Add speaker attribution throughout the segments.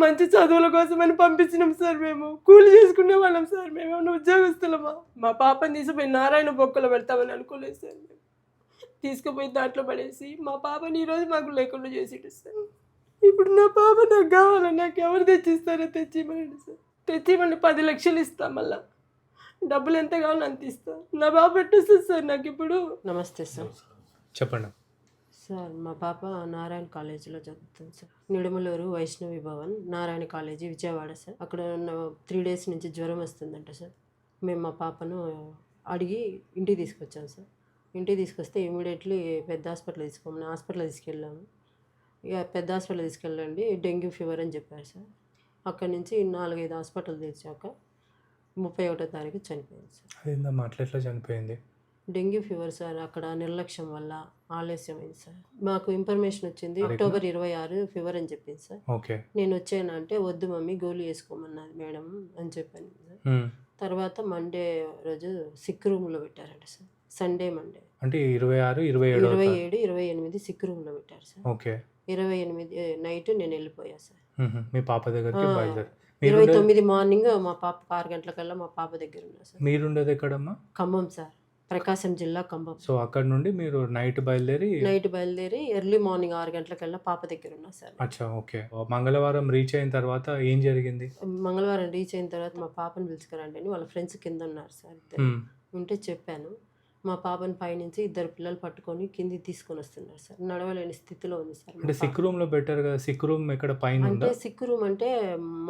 Speaker 1: మంచి చదువుల కోసమని పంపించినాం సార్ మేము. కూలి చేసుకునే వాళ్ళం సార్. మేమేమన్నా ఉద్యోగస్తులమా? మా పాపని తీసుకుపోయి నారాయణ బొక్కలో పెడతామని అనుకోలేదు సార్ మేము. తీసుకుపోయి దాంట్లో పడేసి మా పాపని ఈరోజు మాకు లేకుండా చేసిండు సార్. ఇప్పుడు నా పాప నాకు కావాలి. నాకు ఎవరు తెచ్చిస్తారో తెచ్చివ్వండి సార్. తెచ్చివ్వండి, 10 లక్షలు ఇస్తా. మళ్ళా డబ్బులు ఎంత కావాలో అంత ఇస్తా. నా పాప ఎట్టొస్తుంది సార్ నాకు ఇప్పుడు? నమస్తే సార్.
Speaker 2: చెప్పండి.
Speaker 1: సార్ మా పాప నారాయణ కాలేజీలో చదువుతుంది sir. Nidumaluru Vaishnavi Bhavan Narayana college Vijayawada sir. అక్కడ 3 డేస్ నుంచి జ్వరం వస్తుందంట సార్. మేము మా పాపను అడిగి ఇంటికి తీసుకొచ్చాం సార్. ఇంటికి తీసుకొస్తే ఇమీడియట్లీ పెద్ద హాస్పిటల్ తీసుకెళ్ళాము. ఇక పెద్ద హాస్పిటల్ తీసుకెళ్ళండి, డెంగ్యూ ఫీవర్ అని చెప్పారు సార్. అక్కడి నుంచి 4-5 హాస్పిటల్ తెచ్చాక 31వ తారీఖు చనిపోయింది సార్.
Speaker 2: అదేందమ్మా అట్లా ఎట్లా చనిపోయింది?
Speaker 1: Dengue fever sir. అక్కడ నిర్లక్ష్యం వల్ల ఆలస్యమైంది సార్. మాకు ఇన్ఫర్మేషన్ వచ్చింది అక్టోబర్ 26 ఫీవర్ అని చెప్పింది సార్.
Speaker 2: ఓకే.
Speaker 1: నేను వచ్చాను అంటే వద్దు మమ్మీ గోళీ వేసుకోమన్నది మేడం అని చెప్పాను సార్. తర్వాత మండే రోజు సిక్ రూమ్లో పెట్టారంట సార్. సండే మండే
Speaker 2: అంటే 26, 27,
Speaker 1: 27, 28 సిక్ రూమ్లో పెట్టారు సార్.
Speaker 2: ఓకే.
Speaker 1: 28 నైట్ నేను వెళ్ళిపోయా సార్.
Speaker 2: మీ పాప దగ్గరికి బయలుదేరి
Speaker 1: 29 మార్నింగ్ మా పాప 6 గంటలకల్లా మా పాప దగ్గర ఉన్నా సార్.
Speaker 2: మీరుండేది ఎక్కడమ్మా?
Speaker 1: ఖమ్మం సార్, ప్రకాశం జిల్లా ఖమ్మం.
Speaker 2: సో అక్కడ నుండి మీరు నైట్ బయలుదేరి
Speaker 1: ఎర్లీ మార్నింగ్ 6 గంటలకల్లా పాప దగ్గర ఉన్నా సార్.
Speaker 2: అచ్చా, ఓకే. మంగళవారం రీచ్ అయిన తర్వాత ఏం జరిగింది?
Speaker 1: మంగళవారం రీచ్ అయిన తర్వాత మా పాపను పిలుచుకురండి అని వాళ్ళ ఫ్రెండ్స్ కింద ఉన్నారు సార్. ఉంటే చెప్పాను. మా పాపను పైనుంచి 2 పిల్లలు పట్టుకొని కిందికి తీసుకొని వస్తున్నారు సార్. నడవలేని స్థితిలో ఉంది సార్.
Speaker 2: అంటే సిక్ రూమ్ లో పెట్టారు కదా, సిక్ రూమ్ ఎక్కడ పైన
Speaker 1: అంటే సిక్ రూమ్ అంటే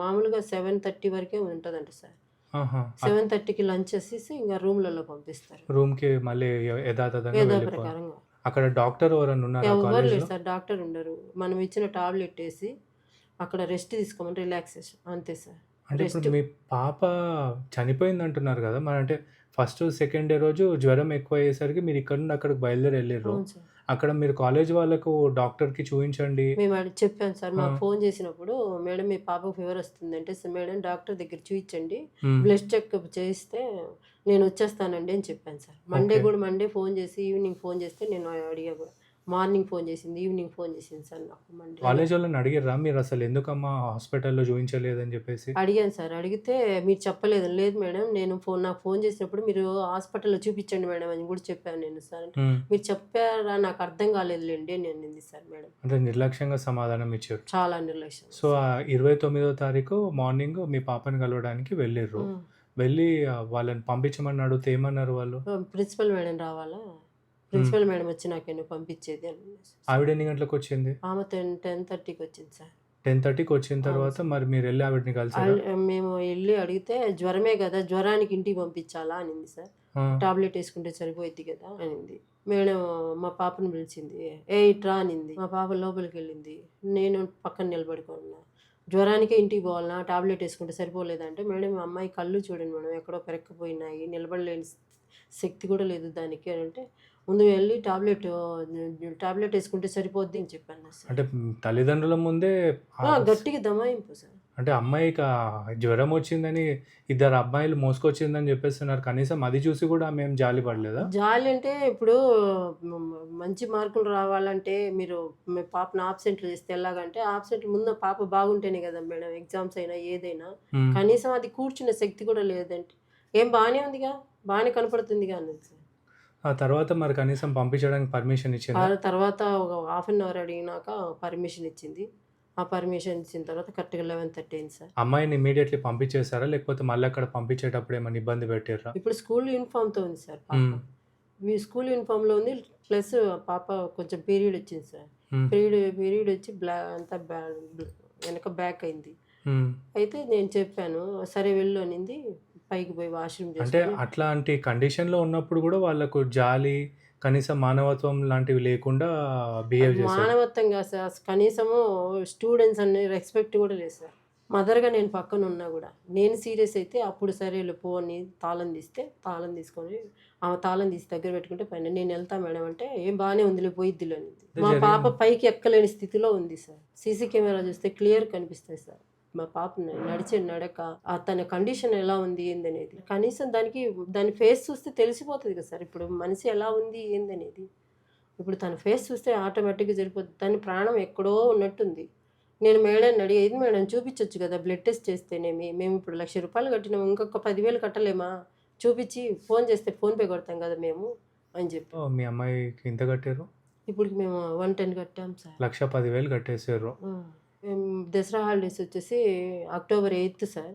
Speaker 1: మామూలుగా 7:30 వరకే ఉంటుందంట సార్. 7:30కి లంచ్ చేసేసి ఇంకా రూమ్లలో పంపిస్తారు.
Speaker 2: రూమ్ కి మళ్ళీ
Speaker 1: యథాప్రకారంగా.
Speaker 2: అక్కడ డాక్టర్ ఎవరన్నా ఉన్నారు?
Speaker 1: ఎవరు లేరు సార్, డాక్టర్ ఉండరు. మనం ఇచ్చిన టాబ్లెట్ వేసి అక్కడ రెస్ట్ తీసుకోమని రిలాక్సేషన్ అంతే సార్.
Speaker 2: అంటే ఇప్పుడు మీ పాప చనిపోయింది అంటున్నారు కదా, మరి అంటే ఫస్ట్ సెకండ్ డే రోజు జ్వరం ఎక్కువ అయ్యేసరికి మీరు ఇక్కడ నుండి అక్కడికి బయలుదేరి వెళ్ళారు. అక్కడ మీరు కాలేజ్ వాళ్ళకు డాక్టర్కి చూపించండి
Speaker 1: మేము చెప్పాను సార్. మాకు ఫోన్ చేసినప్పుడు మేడం మీ పాపకు ఫీవర్ వస్తుంది అంటే మేడం డాక్టర్ దగ్గర చూపించండి, బ్లడ్ చెకప్ చేయిస్తే నేను వచ్చేస్తానండి అని చెప్పాను సార్. మండే ఫోన్ చేసి ఈవినింగ్ ఫోన్ చేస్తే నేను అడిగా కూడా. మార్నింగ్ ఫోన్ చేసింది, ఈవినింగ్ ఫోన్ చేసింది సార్ నాకు. మండే
Speaker 2: కాలేజ్ వాళ్ళని అడిగారా మీరు అసలు ఎందుకమ్మా హాస్పిటల్లో చూపించలేదని చెప్పేసి?
Speaker 1: అడిగాను సార్. అడిగితే మీరు చెప్పలేదు. లేదు మేడం నేను నాకు ఫోన్ చేసినప్పుడు మీరు హాస్పిటల్లో చూపించండి మేడం అని కూడా చెప్పాను నేను సార్. అంటే మీరు చెప్పారా నాకు అర్థం కాలేదులేండి అని అనింది సార్ మేడం.
Speaker 2: అంటే నిర్లక్ష్యంగా సమాధానం ఇచ్చారు.
Speaker 1: చాలా నిర్లక్ష్యం.
Speaker 2: సో 29వ తారీఖు మార్నింగ్ మీ పాపని కలవడానికి వెళ్ళిర్రు. వెళ్ళి వాళ్ళని పంపించమని అడిగితే ఏమన్నారు వాళ్ళు?
Speaker 1: ప్రిన్సిపల్ మేడం రావాలా, ప్రిన్సిపల్ మేడం వచ్చి నాకేమో పంపించేది అని.
Speaker 2: ఆవిడ ఎన్ని గంటలకు వచ్చింది?
Speaker 1: ఆమె 10:30కి వచ్చింది సార్.
Speaker 2: 10:30కి వచ్చిన తర్వాత మరి మీరు వెళ్ళి ఆవిడని కలిసి?
Speaker 1: మేము వెళ్ళి అడిగితే జ్వరమే కదా, జ్వరానికి ఇంటికి పంపించాలా అనింది సార్. టాబ్లెట్ వేసుకుంటే సరిపోయింది కదా అనింది మేడం. మా పాపను పిలిచింది, ఇట్రా అనింది. మా పాప లోపలికి వెళ్ళింది, నేను పక్కన నిలబడుకున్నా. జ్వరానికే ఇంటికి పోవాలన్నా, టాబ్లెట్ వేసుకుంటే సరిపోలేదంటే మేడం మా అమ్మాయి కళ్ళు చూడండి మేడం ఎక్కడో పెరక్కపోయినాయి, నిలబడలేని శక్తి కూడా లేదు దానికి అని అంటే ముందు వెళ్ళి టాబ్లెట్ వేసుకుంటే సరిపోద్ది అని చెప్పాను సార్.
Speaker 2: అంటే తల్లిదండ్రుల ముందే
Speaker 1: గట్టిగా దమాయింపు సార్.
Speaker 2: అంటే అమ్మాయికి జ్వరం వచ్చిందని 2 అబ్బాయిలు మోసుకొచ్చిందని చెప్పేస్తున్నారు. కనీసం అది చూసి కూడా మేము జాలి పడలేదా?
Speaker 1: జాలి అంటే ఇప్పుడు మంచి మార్కులు రావాలంటే మీరు మీ పాపను ఆబ్సెంట్లు చేస్తే ఎలాగంటే ఆబ్సెంట్ ముందు పాప బాగుంటేనే కదా మేడం ఎగ్జామ్స్ అయినా ఏదైనా. కనీసం అది కూర్చునే శక్తి కూడా లేదంటే ఏం బాగానే ఉందిగా, బాగానే కనపడుతుందిగా అన్నది సార్.
Speaker 2: ఆ తర్వాత మరి కనీసం పంపించడానికి పర్మిషన్ ఇచ్చింది?
Speaker 1: తర్వాత ఒక 1/2 అవర్ అడిగినాక పర్మిషన్ ఇచ్చింది. ఆ పర్మిషన్ ఇచ్చిన తర్వాత కరెక్ట్గా 11:30 అయింది సార్.
Speaker 2: అమ్మాయిని ఇమీడియట్లీ పంపించేశారా లేకపోతే మళ్ళీ అక్కడ పంపించేటప్పుడు ఏమైనా ఇబ్బంది పెట్టారా?
Speaker 1: ఇప్పుడు స్కూల్ యూనిఫామ్తో ఉంది సార్ పాప. మీ స్కూల్ యూనిఫామ్లో ఉంది, ప్లస్ పాప కొంచెం పీరియడ్ వచ్చింది సార్. పీరియడ్ వచ్చి అంతా వెనక బ్యాక్ అయింది. అయితే నేను చెప్పాను సరే వెళ్ళు అనింది. పైకి పోయి వాష్రూమ్
Speaker 2: అంటే అట్లాంటి కండిషన్లో ఉన్నప్పుడు కూడా వాళ్ళకు జాలి కనీసం మానవత్వం లాంటివి లేకుండా బిహేవ్ చేస్తారు.
Speaker 1: మానవత్వంగా సార్ కనీసము స్టూడెంట్స్ అనే రెస్పెక్ట్ కూడా లేదు సార్. మదర్గా నేను పక్కన ఉన్నా కూడా నేను సీరియస్ అయితే అప్పుడు సరే పో అని తాళం తీసుకొని ఆమె తాళం తీసి దగ్గర పెట్టుకుంటే పైన నేను వెళ్తా మేడం అంటే ఏం బాగానే ఉంది పోయిద్దిలో అనింది. మా పాప పైకి ఎక్కలేని స్థితిలో ఉంది సార్. సీసీ కెమెరా చూస్తే క్లియర్ కనిపిస్తాయి సార్. మా పాప నడిచే నడక తన కండిషన్ ఎలా ఉంది ఏందనేది కనీసం దాని ఫేస్ చూస్తే తెలిసిపోతుంది కదా సార్. ఇప్పుడు మనిషి ఎలా ఉంది ఏందనేది ఇప్పుడు తన ఫేస్ చూస్తే ఆటోమేటిక్గా జరిగిపోతుంది. దాని ప్రాణం ఎక్కడో ఉన్నట్టుంది. నేను మేడంని అడిగి, "ఏది మేడం చూపించొచ్చు కదా బ్లడ్ టెస్ట్ చేస్తేనేమి, మేము ఇప్పుడు 1,00,000 కట్టినాము, ఇంకొక 10,000 కట్టలేమా, చూపించి ఫోన్ చేస్తే ఫోన్పే కొడతాం కదా మేము" అని చెప్పి.
Speaker 2: మీ అమ్మాయికి ఎంత కట్టారు?
Speaker 1: ఇప్పుడు మేము 110 కట్టాం సార్.
Speaker 2: 1,10,000 కట్టేసారు.
Speaker 1: దసరా హాలిడేస్ వచ్చేసి అక్టోబర్ 8 సార్.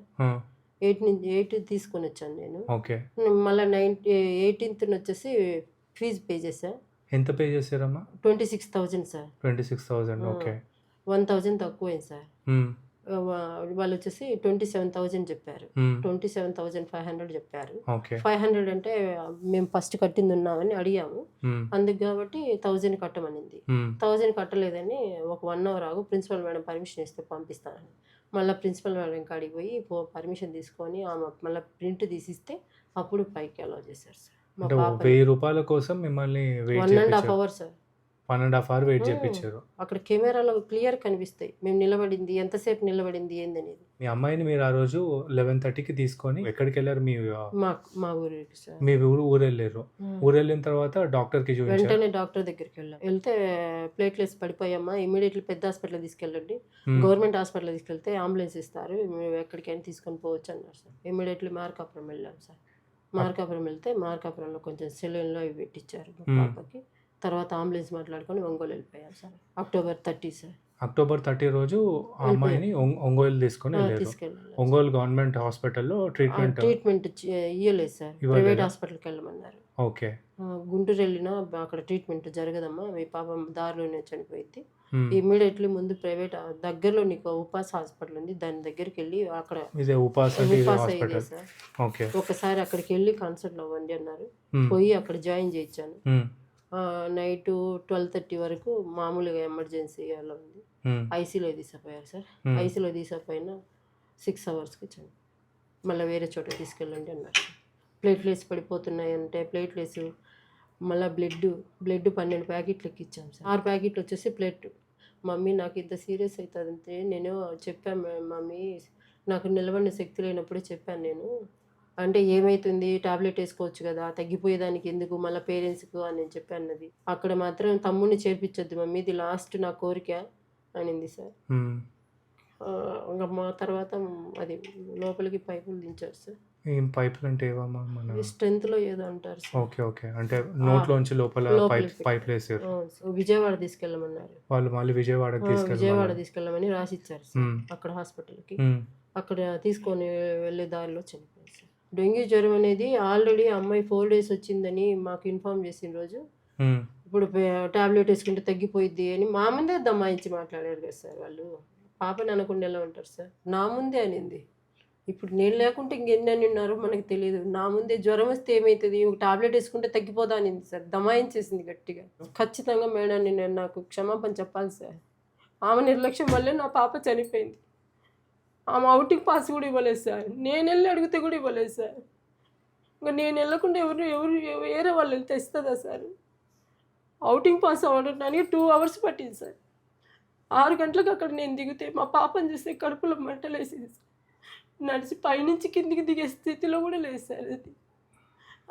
Speaker 1: 8 తీసుకొని వచ్చాను నేను.
Speaker 2: ఓకే.
Speaker 1: మళ్ళీ 18th వచ్చేసి ఫీజు పే చేశా.
Speaker 2: ఎంత పే చేశారమ్మా?
Speaker 1: 26,000 సార్.
Speaker 2: 26,000. ఓకే.
Speaker 1: 1,000 తక్కువైంది సార్. వాళ్ళు వచ్చేసి 27,000 చెప్పారు. 27,500 చెప్పారు.
Speaker 2: ఓకే.
Speaker 1: 500 అంటే మేము ఫస్ట్ కట్టింది ఉన్నామని అడిగాము. అందుకు కాబట్టి 1,000 కట్టమనింది. 1,000 కట్టలేదని ఒక 1 అవర్ ఆగు, ప్రిన్సిపల్ మేడం పర్మిషన్ ఇస్తే పంపిస్తానని. మళ్ళీ ప్రిన్సిపల్ మేడం కాడికి పోయి పర్మిషన్ తీసుకొని ఆమె మళ్ళీ ప్రింట్ తీసిస్తే అప్పుడు పైకి అలౌ చేశారు సార్. మా
Speaker 2: అంటే
Speaker 1: పాప
Speaker 2: 1000 రూపాయల కోసం మిమ్మల్ని వెయిట్
Speaker 1: 1.5
Speaker 2: చేపించారు.
Speaker 1: Hour sir.
Speaker 2: 1.5 అవర్ వెయిట్ చేపించారు.
Speaker 1: అక్కడ కెమెరాలో క్లియర్ కనిపిస్తాయి మేము నిలబడింది, ఎంతసేపు నిలబడింది ఏందనేది.
Speaker 2: మీ అమ్మాయిని మీరు ఆ రోజు 11:30కి తీసుకొని ఎక్కడికి వెళ్ళారు?
Speaker 1: మా ఊరికి సార్.
Speaker 2: మీ ఊరు వెళ్ళారు. ఊరు వెళ్ళిన తర్వాత డాక్టర్కి చూపించారు.
Speaker 1: వెంటనే డాక్టర్ దగ్గరికి వెళ్ళాం. వెళ్తే ప్లేట్లెస్ పడిపోయామ్మా, ఇమీడియట్లీ పెద్ద హాస్పిటల్ తీసుకెళ్ళండి, గవర్నమెంట్ హాస్పిటల్ తీసుకెళ్తే అంబులెన్స్ ఇస్తారు, మేము ఎక్కడికైనా తీసుకొని పోవచ్చు అన్నారు సార్. ఇమీడియట్లీ మార్కాపురం వెళ్ళాం సార్. మార్కాపురం వెళ్తే మార్కాపురంలో కొంచెం సెలూన్లో ఇవి పెట్టించారు మా పాపకి. తర్వాత అంబులెన్స్ మాట్లాడుకొని ఒంగోలు వెళ్ళిపోయాం సార్. October 30 sir.
Speaker 2: అక్టోబర్ 30 రోజు ఆ అమ్మాయిని ఒంగోలు తీసుకొని వెళ్ళారు.
Speaker 1: తీసుకెళ్ళాలి.
Speaker 2: ఒంగోలు గవర్నమెంట్ హాస్పిటల్లో ట్రీట్మెంట్
Speaker 1: ఇవ్వలేదు సార్, ప్రైవేట్ హాస్పిటల్కి వెళ్ళమన్నారు.
Speaker 2: ఓకే.
Speaker 1: గుంటూరు వెళ్ళినా అక్కడ ట్రీట్మెంట్ జరగదమ్మా, మీ పాప దారిలోనే చనిపోయింది, ఇమ్మీడియట్లీ ముందు ప్రైవేట్ దగ్గరలో నీకు ఉపాస్ హాస్పిటల్ ఉంది, దాని దగ్గరికి వెళ్ళి అక్కడ
Speaker 2: ఉపాస్
Speaker 1: అయ్యేది సార్.
Speaker 2: ఓకే.
Speaker 1: ఒకసారి అక్కడికి వెళ్ళి కన్సల్ట్ అవ్వండి అన్నారు. పోయి అక్కడ జాయిన్ చేయించాను. నైట్ 12:30 వరకు మామూలుగా ఎమర్జెన్సీ అలా ఉంది. ఐసీలో తీసిపోయారు సార్. ఐసీలో తీసిపోయినా 6 అవర్స్కి చని మళ్ళీ వేరే చోట తీసుకెళ్ళండి అన్నారు. ప్లేట్లెస్ పడిపోతున్నాయంటే ప్లేట్లెస్, మళ్ళీ బ్లడ్ 12 ప్యాకెట్లు ఎక్కిచ్చాం సార్. 6 ప్యాకెట్లు వచ్చేసి ప్లేట్. మమ్మీ నాకు ఇంత సీరియస్ అవుతుందంటే నేను చెప్పాను, మమ్మీ నాకు నిలబడిన శక్తి లేనప్పుడే చెప్పాను నేను, అంటే ఏమవుతుంది టాబ్లెట్ వేసుకోవచ్చు కదా, తగ్గిపోయేదానికి ఎందుకు మళ్ళీ పేరెంట్స్కు అని నేను చెప్పాను. అది అక్కడ మాత్రం తమ్ముడిని చేర్పించొద్దు మమ్మీ, ఇది లాస్ట్ నా కోరిక అనింది సార్. ఇంకా మా తర్వాత అది లోపలికి పైపులు దించారు సార్.
Speaker 2: పైపులు అంటే
Speaker 1: స్ట్రెంత్లో ఏదో అంటారు సార్.
Speaker 2: ఓకే. ఓకే. అంటే నోట్లోంచి లోపల పైపులు వేసారు.
Speaker 1: విజయవాడ తీసుకెళ్ళమన్నారు
Speaker 2: వాళ్ళు. మళ్ళీ విజయవాడ
Speaker 1: తీసుకెళ్ళమని రాసిచ్చారు సార్ అక్కడ హాస్పిటల్కి. అక్కడ తీసుకొని వెళ్ళే దారిలో చనిపోయింది సార్. డెంగ్యూ జ్వరం అనేది ఆల్రెడీ అమ్మాయి 4 days వచ్చిందని మాకు ఇన్ఫార్మ్ చేసిన రోజు, ఇప్పుడు టాబ్లెట్ వేసుకుంటే తగ్గిపోయిద్ది అని మా ముందే దమ్మాయించి మాట్లాడారు కదా సార్ వాళ్ళు. పాపని అనకుండా ఎలా ఉంటారు సార్? నా ముందే అనింది. ఇప్పుడు నేను లేకుంటే ఇంకెన్ని ఉన్నారో మనకు తెలియదు. నా ముందే జ్వరం వస్తే ఏమవుతుంది, టాబ్లెట్ వేసుకుంటే తగ్గిపోదా అనింది సార్. దమాయించేసింది గట్టిగా. ఖచ్చితంగా మేడాన్ని నేను నాకు క్షమాపణ చెప్పాలి సార్. ఆమె నిర్లక్ష్యం వల్లే నా పాప చనిపోయింది. ఆమె అవుటింగ్ పాస్ కూడా ఇవ్వలేదు సార్. నేను వెళ్ళి అడిగితే కూడా ఇవ్వలేదు సార్. ఇంకా నేను వెళ్ళకుండా ఎవరు వేరే వాళ్ళు వెళ్తే ఇస్తుందా సార్? అవుటింగ్ పాస్ అవ్వడానికి 2 hours పట్టింది సార్. 6 గంటలకు అక్కడ నేను దిగితే మా పాపని చూస్తే కడుపులో మంటలేసింది సార్. నడిచి పైనుంచి కిందికి దిగే స్థితిలో కూడా లేదు సార్ అది.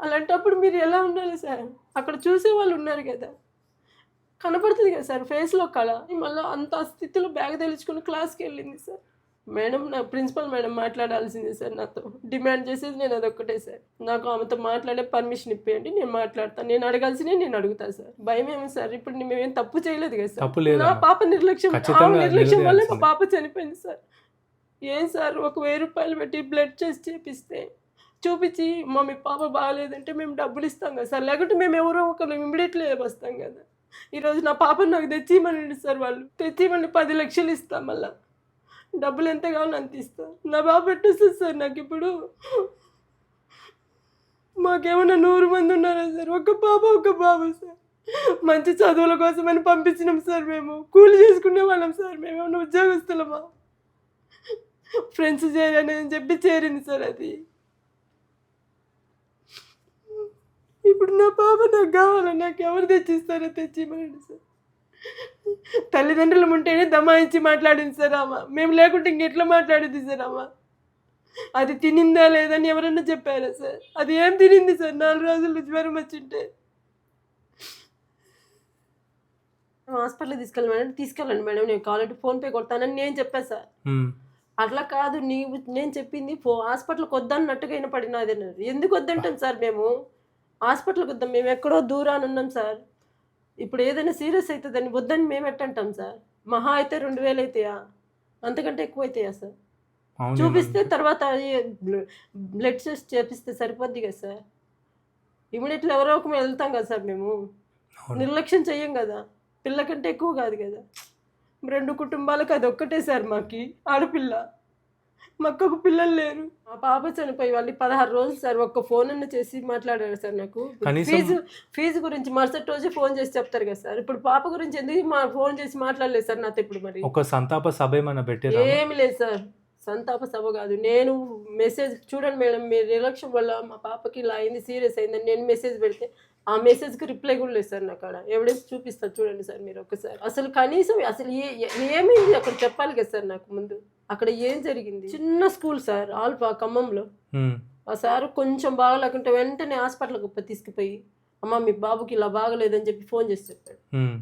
Speaker 1: అలాంటప్పుడు మీరు ఎలా ఉండాలి సార్? అక్కడ చూసే వాళ్ళు ఉన్నారు కదా, కనపడుతుంది కదా సార్ ఫేస్లో కళ. మళ్ళీ అంత స్థితిలో బ్యాగ్ తెలుచుకొని క్లాస్కి వెళ్ళింది సార్. మేడం, నా ప్రిన్సిపల్ మేడం మాట్లాడాల్సిందే సార్ నాతో. డిమాండ్ చేసేది నేను అదొక్కటే సార్, నాకు ఆమెతో మాట్లాడే పర్మిషన్ ఇప్పేయండి, నేను మాట్లాడతాను, నేను అడగాల్సినవి నేను అడుగుతాను సార్. భయం ఏమో సార్, ఇప్పుడు మేమేం తప్పు చేయలేదు కదా సార్. నా పాప నిర్లక్ష్యం వల్లే మా పాప చనిపోయింది సార్. ఏం సార్, ఒక 1000 రూపాయలు పెట్టి బ్లడ్ టెస్ట్ చేపిస్తే చూపించి మీ పాప బాగాలేదంటే మేము డబ్బులు ఇస్తాం కదా సార్, లేకుంటే మేము ఎవరో ఒకరు ఇమ్మీడియట్లీ వస్తాం కదా. ఈరోజు నా పాపను నాకు తెచ్చిమనండి సార్, వాళ్ళు తెచ్చిమని 10 లక్షలు ఇస్తాం, మళ్ళీ డబ్బులు ఎంత కావాలో అంత ఇస్తాం. నా బాబు పెట్టేస్తుంది సార్ నాకు. ఇప్పుడు మాకేమన్నా 100 మంది ఉన్నారా సార్? ఒక బాబు సార్. మంచి చదువుల కోసం అని పంపించినాం సార్. మేము కూలి చేసుకునే వాళ్ళం సార్. మేమేమన్నా ఉద్యోగస్తులమా? ఫ్రెండ్స్ చేరని చెప్పి చేరింది సార్ అది. ఇప్పుడు నా పాప నాకు కావాలి, నాకు ఎవరు తెచ్చిస్తారో తెచ్చిమనండి సార్. తల్లిదండ్రులు ఉంటేనే దమాయించి మాట్లాడింది సార్ అమ్మ. మేము లేకుంటే ఇంకెట్లా మాట్లాడింది సార్ అమ్మ? అది తినిందా లేదని ఎవరన్నా చెప్పారా సార్? అది ఏం తినింది సార్? 4 రోజులు జ్వరం వచ్చింటే హాస్పిటల్‌కి తీసుకెళ్ళండి మేడం నేను కావాలంటే ఫోన్‌పే కొడతానని నేను చెప్పా సార్.
Speaker 2: హ్మ్.
Speaker 1: అట్లా కాదు నేను చెప్పింది హాస్పిటల్‌కి వద్దన్నట్టుగా వినపడినాది అన్నారు. ఎందుకు
Speaker 2: అబ్బా!
Speaker 1: వద్దంటాం సార్ మేము? హాస్పిటల్‌కి వద్దాం మేము ఎక్కడో దూరాన ఉన్నాం సార్. ఇప్పుడు ఏదైనా సీరియస్ అయితదని వద్దని మేము ఎట్టంటాం సార్? మహా అయితే 2000 అయితాయా? అంతకంటే ఎక్కువైతాయా సార్? చూపిస్తే
Speaker 2: అవునేమన్నా
Speaker 1: తర్వాత బ్ల బ్లడ్ టెస్ట్ చేపిస్తే సరిపోద్ది కదా సార్. ఇమ్మీడియేట్‌లీ ఎవరో ఒకరు వెళ్తాం కదా సార్ మేము.
Speaker 2: అవును.
Speaker 1: నిర్లక్ష్యం చెయ్యం గదా! పిల్ల కంటే ఎక్కువ గాదు గదా! 2 కుటుంబాలకు అదొక్కటే సార్ మాకి ఆడపిల్ల. మాకొక పిల్లలు లేరు. మా పాప చనిపోయి మళ్ళీ 16 రోజులు సార్. ఒక్క ఫోనన్నా చేసి మాట్లాడారా సార్ నాకు?
Speaker 2: కనీసం
Speaker 1: ఫీజు ఫీజు గురించి మరుసటి రోజే ఫోను చేసి చెప్తారు గదా సార్. ఇప్పుడు పాప గురించి ఎందుకు ఫోను చేసి మాట్లాడలేదు సార్ నాతో ఇప్పుడు మరి?
Speaker 2: ఒక సంతాప సభ ఏమన్నా పెట్టిర్రా?
Speaker 1: ఏమి లేదు సార్. సంతాప సభ గాదు. నేను మెసేజ్ చూడండి మేడం మీ నిర్లక్ష్యం వల్ల మా పాపకి ఇలా అయింది, సీరియస్ అయిందని నేను మెసేజ్ పెడితే, ఆ మెసేజ్‌కి రిప్లై గూడా లేదు సార్ నాకాడ. ఎవిడెన్స్ చూపిస్తా చూడండి సార్ మీరు ఒక్కసారి. అసలు కనీసం అసలు ఏమైంది అక్కడ చెప్పాలి కదా సార్ నాకు ముందు. అక్కడ ఏం జరిగింది? చిన్న స్కూల్ సార్ ఆల్ఫా ఖమ్మంలో.
Speaker 2: హ్మ్.
Speaker 1: ఆ సారు కొంచెం బాగాలేకుంటే వెంటనే హాస్పిటల్‌కి తీసుకుపోయి, అమ్మ మీ బాబుకి ఇలా బాగలేదని చెప్పి ఫోన్ చేసి చెప్పాడు.
Speaker 2: హ్మ్.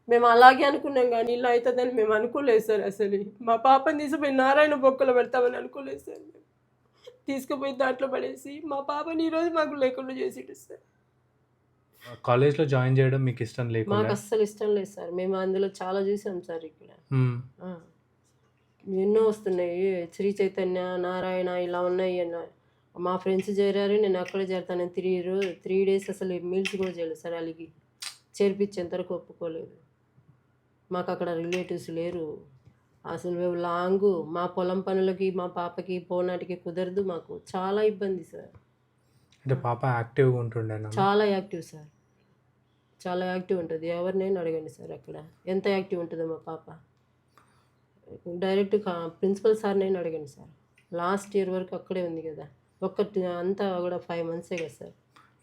Speaker 1: మేము అలాగే అనుకున్నాం గానీ, ఇలా అయితదని మేము అనుకోలేదు సార్ అసలు. మా పాపని తీసుకుపోయి నారాయణ బొక్కలో పెడతామని అనుకోలేదు సార్ మేము. తీసుకుపోయి దాంట్లో పడేసి, మా పాపని ఈరోజు మాకు లేకుండా చేసిండు సార్.
Speaker 2: కాలేజ్‌లో జాయిన్ చేయడం మీకిష్టం లేకుండే?
Speaker 1: మాకస్సలు ఇష్టం లేదు సార్. మేము అందులో చాలా చూసాం సార్ ఇక్కడ.
Speaker 2: హ్మ్.
Speaker 1: ఆ! ఎన్నో వస్తున్నాయి. శ్రీ చైతన్య, నారాయణ ఇలా ఉన్నాయి మా ఫ్రెండ్స్ చేరారు. నేను అక్కడే చేరతానని 3 డేస్ అసలు మీల్స్ కూడా చేయలేదు సార్ అలిగి. చేర్పించేంత వరకు ఒప్పుకోలేదు. మాకక్కడ రిలేటివ్స్ లేరు. అసలు మేము లాంగు మా పొలం పనులకి, మా పాపకి పోనాటికి కుదరదు మాకు. చాలా ఇబ్బంది సార్.
Speaker 2: అంటే పాప యాక్టివ్‌గా ఉంటుండేనా?
Speaker 1: చాలా యాక్టివ్ సార్. చాలా యాక్టివ్ ఉంటది. ఎవరినైనా అడగండి సార్ అక్కడ. ఎంత యాక్టివ్ ఉంటదో మా పాప. డైరెక్ట్ ప్రిన్సిపల్ సార్‌నైనా అడగండి సార్. లాస్ట్ ఇయర్ వరకు అక్కడే ఉంది గదా! అంతా కూడా 5 మంత్సే కదా సార్.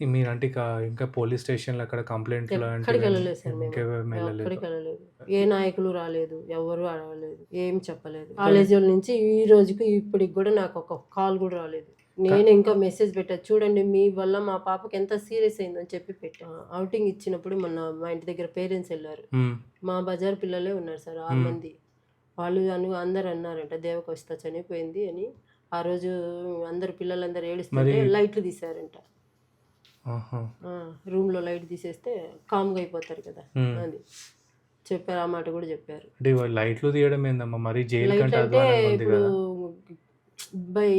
Speaker 2: మీరంటే ఇంకా పోలీస్ స్టేషన్‌లో అక్కడ కంప్లెయింట్లు
Speaker 1: ఎక్కడికి
Speaker 2: లాంటివి
Speaker 1: వెళ్ళలేదు సార్ మేము.
Speaker 2: ఇంకేమేమి వెళ్ళలేదు.
Speaker 1: ఎక్కడికి వెళ్ళలేదు. ఏ నాయకులు రాలేదు. ఎవ్వరు అడగలేదు. ఏం చెప్పలేదు. కాలేజీల నుంచి ఈ రోజుకి ఇప్పటికి కూడా నాకు ఒక కాల్ కూడా రాలేదు. నేను ఇంకా మెసేజ్ పెట్టా చూడండి మీ వల్ల మా పాపకి ఎంత సీరియస్ అయిందని చెప్పి పెట్టా. ఔటింగ్ ఇచ్చినప్పుడు మొన్న మా ఇంటి దగ్గర పేరెంట్స్ వెళ్ళారు.
Speaker 2: హ్మ్.
Speaker 1: మా బజార్ పిల్లలే ఉన్నారు సార్ 6 మంది. వాళ్ళు అందరూ అన్నారంట దేవకౌస్త చనిపోయింది అని. ఆ రోజు పిల్లలందరూ ఏడుస్తుంటే
Speaker 2: మరి
Speaker 1: లైట్లు తీశారంట.
Speaker 2: ఆహా!
Speaker 1: రూమ్‌లో లైట్ తీసేస్తే కామ్‌గా అయిపోతారు కదా!
Speaker 2: హ్మ్.
Speaker 1: అది. చెప్పారు. ఆ మాట కూడా చెప్పారు.
Speaker 2: అంటే ఇవాళ లైట్లు తీయడం ఏందమ్మా? మరీ జైలు
Speaker 1: లైట్
Speaker 2: కంటే
Speaker 1: అంటే
Speaker 2: అధ్వానంగా ఉంది
Speaker 1: ఇప్పుడు
Speaker 2: గదా!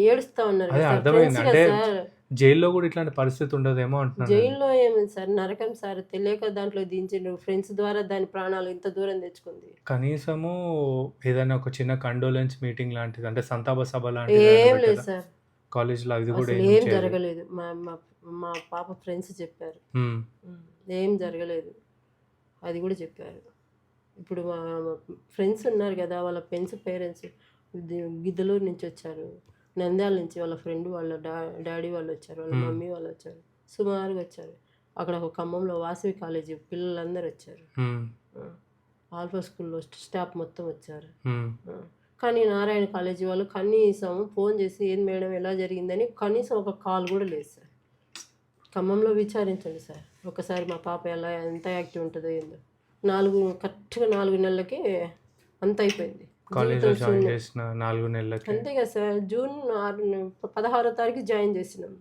Speaker 1: ఏడుస్తా ఉన్నారు
Speaker 2: అదే
Speaker 1: కదా సార్.
Speaker 2: అర్థమైంది.
Speaker 1: ఫ్రెండ్స్
Speaker 2: అంటే
Speaker 1: కదా సార్.
Speaker 2: జైల్‌లో గూడా ఇట్లాంటి పరిస్థితి ఉండదేమో అంటున్నాను నేను.
Speaker 1: జైల్‌లో ఏముంది సార్ నరకం సార్. తెలియక దాంట్లో దించిండ్రు. ఫ్రెండ్స్ ద్వారా దాని ప్రాణాలు ఇంత దూరం తెచ్చుకుంది.
Speaker 2: కనీసము ఏదైనా ఒక చిన్న కండోలెన్స్ మీటింగ్ లాంటిది అంటే సంతాప సభ లాంటిదేమైనా
Speaker 1: ఏం లేదు
Speaker 2: పెట్టారా?
Speaker 1: సార్.
Speaker 2: కాలేజ్‌లో అది గూడా
Speaker 1: అసలు
Speaker 2: ఏం
Speaker 1: ఏం
Speaker 2: చేయలేదు.
Speaker 1: జరగలేదు. మా మా మా పాప ఫ్రెండ్స్ చెప్పారు.
Speaker 2: హ్మ్.
Speaker 1: ఏం జరగలేదు. అది కూడా చెప్పారు. ఇప్పుడు మా ఫ్రెండ్స్ ఉన్నారు కదా! వాళ్ళ ఫ్రెండ్స్ పేరెంట్స్ గిద్దలూరు నుంచి వచ్చారు. నంద్యాల నుంచి వాళ్ళ ఫ్రెండ్ వాళ్ళ డాడీ వాళ్ళు వచ్చారు. వాళ్ళ
Speaker 2: హ్మ్.
Speaker 1: మమ్మీ వాళ్ళు వచ్చారు. సుమారుగా వచ్చారు. అక్కడ ఒక ఖమ్మంలో వాసవి కాలేజీ పిల్లలందరూ వచ్చారు.
Speaker 2: హ్మ్.
Speaker 1: ఆల్ఫా స్కూల్‌లో స్టాఫ్ మొత్తం వచ్చారు.
Speaker 2: హ్మ్.
Speaker 1: కానీ నారాయణ కాలేజీ వాళ్ళు కనీసం ఫోన్ చేసి ఏంది మేడం ఎలా జరిగిందని కనీసం ఒక కాల్ కూడా లేదు సార్. ఖమ్మంలో విచారించండి సార్. ఒకసారి మా పాప ఎంత యాక్టివ్ ఉంటుందో ఏందో. కరెక్ట్‌గా 4 నెలలకే అంత అయిపోయింది.
Speaker 2: కాలేజ్‌లో
Speaker 1: జీవితం
Speaker 2: జాయిన్
Speaker 1: శూన్యం.
Speaker 2: చేసిన 4 నెలలకే.
Speaker 1: అంతే కదా సార్. జూన్ 16 తారీఖు జాయిన్ చేసినాం.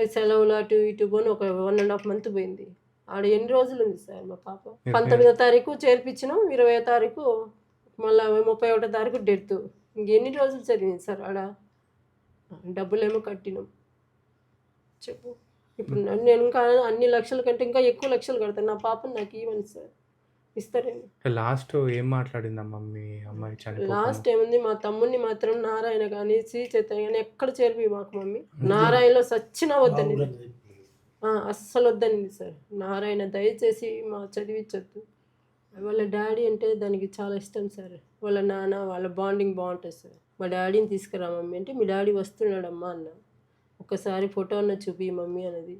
Speaker 1: సెలవులు అటు ఇటు పోను ఒక 1 ½ మంత్ పోయింది. ఆడ ఎన్ని రోజులు ఉంది సార్ మా పాప.
Speaker 2: మీరు
Speaker 1: 19వ తారీఖు చేర్పించినాం. 20వ తారీఖు మళ్ళా 31వ తారీఖు డెత్. ఇంకెన్ని రోజులు చదివింది సార్ ఆడ. డబ్బులేమో కట్టినాం. చెప్పు. ఇప్పుడు నేను ఇంకా అన్ని లక్షల కంటే ఇంకా ఎక్కువ లక్షలు కడతాను. నా పాపని నాకు ఇవ్వండి సార్. ఇస్తారండి.
Speaker 2: లాస్ట్ ఏం మాట్లాడిందమ్మా మీ అమ్మాయి చనిపోకముందు?
Speaker 1: లాస్ట్ ఏముంది మా తమ్ముడిని మాత్రం నారాయణ కానీ శ్రీ చైతన్య కానీ ఎక్కడ చేర్పి మాకు మమ్మీ. నారాయణలో సచ్చినా వద్దనింది. అస్సలు వద్దనింది సార్. నారాయణ దయచేసి మా చదివించొద్దు. వాళ్ళ డాడీ అంటే దానికి చాలా ఇష్టం సార్. వాళ్ళ నాన్న వాళ్ళ బాండింగ్ బాగుంటుంది సార్. మా డాడీని తీసుకురా మమ్మీ అంటే మీ డాడీ వస్తున్నాడమ్మా అన్న. ఒక్కసారి ఫోటో అన్న చూపి మమ్మీ అన్నది.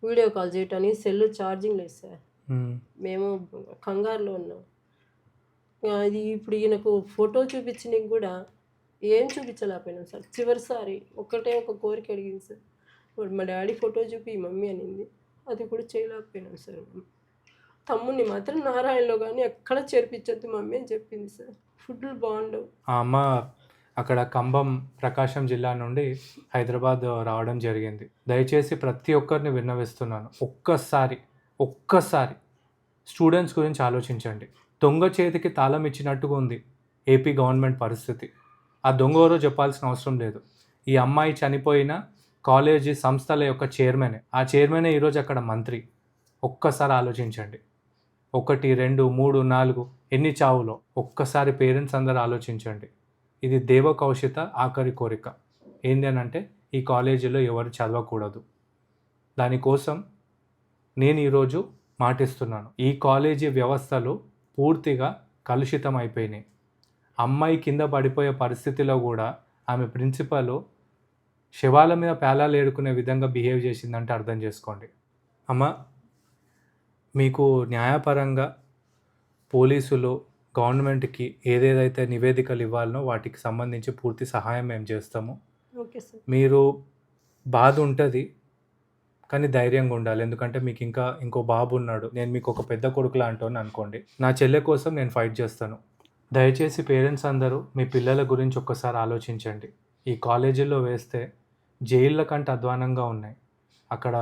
Speaker 1: వీడియో కాల్ చేయటానికి సెల్ ఛార్జింగ్ లేదు సార్.
Speaker 2: హ్మ్.
Speaker 1: మేము కంగారులో ఉన్నాం. అది ఇప్పుడు ఈయనకు ఫోటో చూపించనీకి కూడా ఏం చూపించలేకపోయినాం సార్. చివరిసారి ఒకటే ఒక కోరిక అడిగింది సార్. ఇప్పుడు మా డాడీ ఫోటో చూపి మమ్మీ అనింది. అది కూడా చేయలేకపోయినాం సార్. తమ్ముడిని మాత్రం నారాయణలో కానీ ఎక్కడ చేర్పించొద్దు మమ్మీ అని చెప్పింది సార్. ఫుడ్లు బాగుండవు.
Speaker 2: ఆ అమ్మ అక్కడ ఖమ్మం, ప్రకాశం జిల్లా నుండి హైదరాబాద్ రావడం జరిగింది. దయచేసి ప్రతి ఒక్కరిని విన్నవిస్తున్నాను, ఒక్కసారి స్టూడెంట్స్ గురించి ఆలోచించండి. దొంగ చేతికి తాళం ఇచ్చినట్టుగా ఉంది ఏపీ గవర్నమెంట్ పరిస్థితి. ఆ దొంగ ఎవరో చెప్పాల్సిన అవసరం లేదు. ఈ అమ్మాయి చనిపోయిన కాలేజీ సంస్థల యొక్క చైర్మనే. ఆ చైర్మనే ఈరోజు అక్కడ మంత్రి. ఒక్కసారి ఆలోచించండి. 1, 2, 3, 4 ఎన్ని చావులో ఒక్కసారి పేరెంట్స్ అందరూ ఆలోచించండి. ఇది దేవకౌశిత ఆఖరి కోరిక ఏంది అని అంటే, ఈ కాలేజీలో ఎవరు చదవకూడదు. దానికోసం నేను ఈరోజు మాటిస్తున్నాను. ఈ కాలేజీ వ్యవస్థలు పూర్తిగా కలుషితం అయిపోయినాయి. అమ్మాయి కింద పడిపోయే పరిస్థితిలో కూడా ఆమె ప్రిన్సిపల్ శవాల మీద పేలాలు ఏడుకునే విధంగా బిహేవ్ చేసిందంటే అర్థం చేసుకోండి. అమ్మ, మీకు న్యాయపరంగా పోలీసులు గవర్నమెంట్కి ఏదేదైతే నివేదికలు ఇవ్వాలనో వాటికి సంబంధించి పూర్తి సహాయం మేము చేస్తాము.
Speaker 1: Okay sir.
Speaker 2: మీరు బాధ ఉంటుంది కానీ ధైర్యంగా ఉండాలి. ఎందుకంటే మీకు ఇంకో బాబు ఉన్నాడు. నేను మీకు ఒక పెద్ద కొడుకులా అంటాను అనుకోండి. నా చెల్లె కోసం నేను ఫైట్ చేస్తాను. దయచేసి పేరెంట్స్ అందరూ మీ పిల్లల గురించి ఒక్కసారి ఆలోచించండి. ఈ కాలేజీల్లో వేస్తే జైళ్ళ కంటే అధ్వానంగా ఉన్నాయి. అక్కడ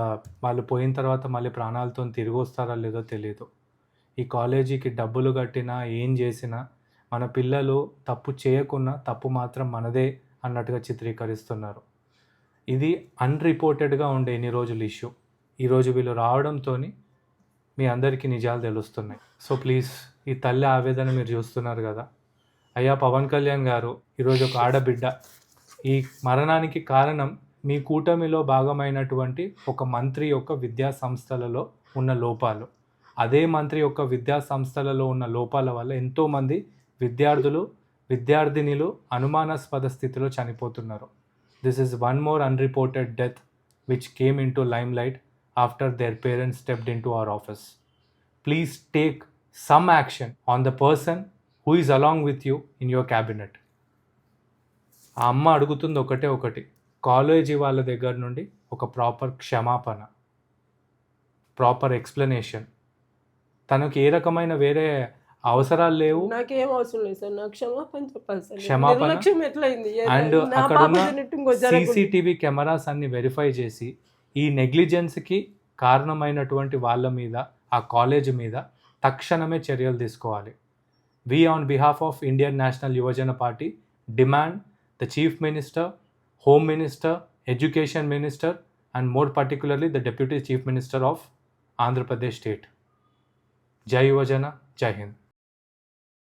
Speaker 2: వాళ్ళు పోయిన తర్వాత మళ్ళీ ప్రాణాలతో తిరిగి వస్తారా లేదో తెలియదు. ఈ కాలేజీకి డబ్బులు కట్టినా ఏం చేసినా మన పిల్లలు తప్పు చేయకున్నా తప్పు మాత్రం మనదే అన్నట్టుగా చిత్రీకరిస్తున్నారు. ఇది అన్రిపోర్టెడ్గా ఉండే ఇన్ని రోజులు ఇష్యూ. ఈరోజు వీళ్ళు రావడంతో మీ అందరికీ నిజాలు తెలుస్తున్నాయి. సో ప్లీజ్, ఈ తల్లి ఆవేదన మీరు చూస్తున్నారు కదా. అయ్యా పవన్ కళ్యాణ్ గారు, ఈరోజు ఒక ఆడబిడ్డ, ఈ మరణానికి కారణం మీ కూటమిలో భాగమైనటువంటి ఒక మంత్రి యొక్క విద్యా సంస్థలలో ఉన్న లోపాలు. అదే మంత్రి యొక్క విద్యా సంస్థలలో ఉన్న లోపాల వల్ల ఎంతోమంది విద్యార్థినులు అనుమానాస్పద స్థితిలో చనిపోతున్నారు. This is one more unreported death which came into limelight after their parents stepped into our office. Please take some action on the person who is along with you in your cabinet. ఆ అమ్మ అడుగుతుంది ఒకటి, college వాళ్ళ దగ్గర నుండి ఒక proper క్షమాపణ, proper explanation. తనకు ఏ రకమైన వేరే అవసరాలు లేవు.
Speaker 1: నాకేం అవసరం లేదు సార్, నాకు క్షమాపణ చెప్పాలి సార్.
Speaker 2: క్షమాపణ
Speaker 1: నిర్లక్ష్యం ఎట్లయింది?
Speaker 2: అండ్
Speaker 1: నా
Speaker 2: అక్కడ
Speaker 1: పాప
Speaker 2: ఉన్న
Speaker 1: జరిగినట్టు ఇంకో జరగకూడదు.
Speaker 2: సీసీటీవీ కెమెరాస్ అన్ని వెరిఫై చేసి ఈ నెగ్లిజెన్స్కి కారణమైనటువంటి వాళ్ళ మీద, ఆ కాలేజ్ మీద తక్షణమే చర్యలు తీసుకోవాలి. We on behalf of Indian National Yuvajana Party demand the Chief Minister, Home Minister, Education Minister and more particularly the Deputy Chief Minister of Andhra Pradesh State. Jai Yuvajana, Jai Hind.